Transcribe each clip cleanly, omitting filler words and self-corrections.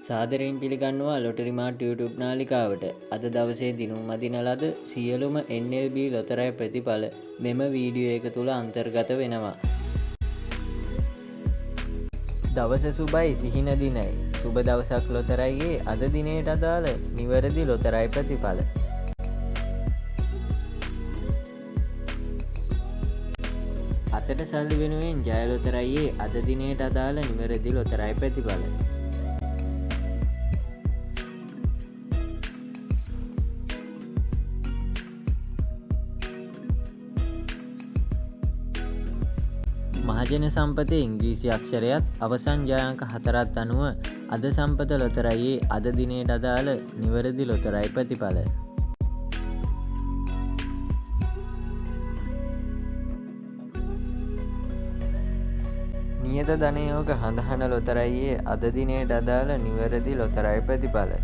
සාදරයෙන් පිළිගන්නවා ලොටරි මාට් YouTube නාලිකාවට. අද දවසේ දිනුම් මදින ලද සියලුම NLB ලොතරැයි ප්‍රතිඵල මෙම වීඩියෝ එක තුල අන්තර්ගත වෙනවා. දවස සුබයි සිහින දිනයි. සුබ දවසක් ලොතරැයියේ අද දිනයට අදාළ නිවැරදි ලොතරැයි ප්‍රතිඵල. අතට සල්ලි වෙනුවෙන් ජය ලොතරැයියේ අද දිනයට අදාළ නිවැරදි ලොතරැයි ප්‍රතිඵල. මහජන සම්පතේ ඉංග්‍රීසි අක්ෂරයත් අවසන් ජයාංක 4ත් අනුව අද සම්පත ලොතරැයියේ අද දිනයට අදාළ නිවැරදි ලොතරැයි ප්‍රතිඵල. නියත ධනයෝග හඳහන ලොතරැයියේ අද දිනයට අදාළ නිවැරදි ලොතරැයි ප්‍රතිඵල.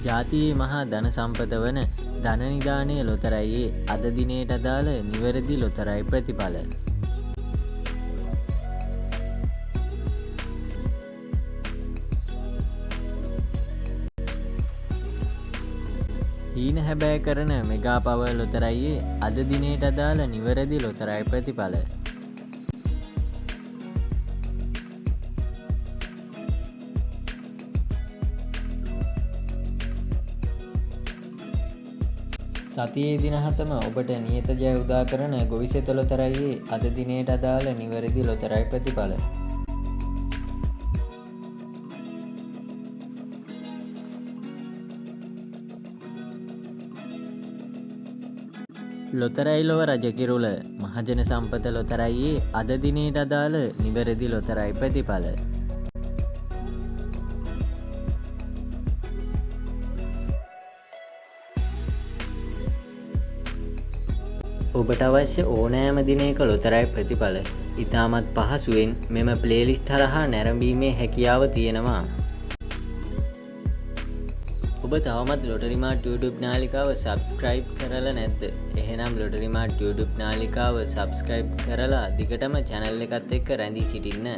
ජාතියේ මහා ධන සම්පත වන ධන නිධානය ලොතරැයියේ අද දිනයට අදාළ නිවැරදි ලොතරැයි ප්‍රතිඵල. හීන හැබෑ කරන මෙගා පවර් ලොතරැයියේ අද දිනයට අදාළ නිවැරදි ලොතරැයි ප්‍රතිඵල. සතියේ දින 7ම ඔබට නියත ජය උදා කරන ගොවිසෙත ලොතරැයියේ අද දිනයට අදාළ නිවැරදි ලොතරැයි ප්‍රතිඵල. ලොතරැයි ලොව රජකිරුළ මහජන සම්පත ලොතරැයියේ අද දිනයට අදාළ නිවැරදි ලොතරැයි ප්‍රතිඵල. ඔබට අවශ්‍ය ඕනෑම දිනයක ලොතරැයි ප්‍රතිඵල ඉතාමත් පහසුවෙන් මෙම ප්ලේලිස්ට් හරහා නැරඹීමේ හැකියාව තියෙනවා. ඔබ තවමත් ලොටරි මාට් YouTube නාලිකාව සබ්ස්ක්‍රයිබ් කරලා නැද්ද? එහෙනම් ලොටරි මාට් YouTube නාලිකාව සබ්ස්ක්‍රයිබ් කරලා දිගටම channel එකත් එක්ක රැඳී සිටින්න.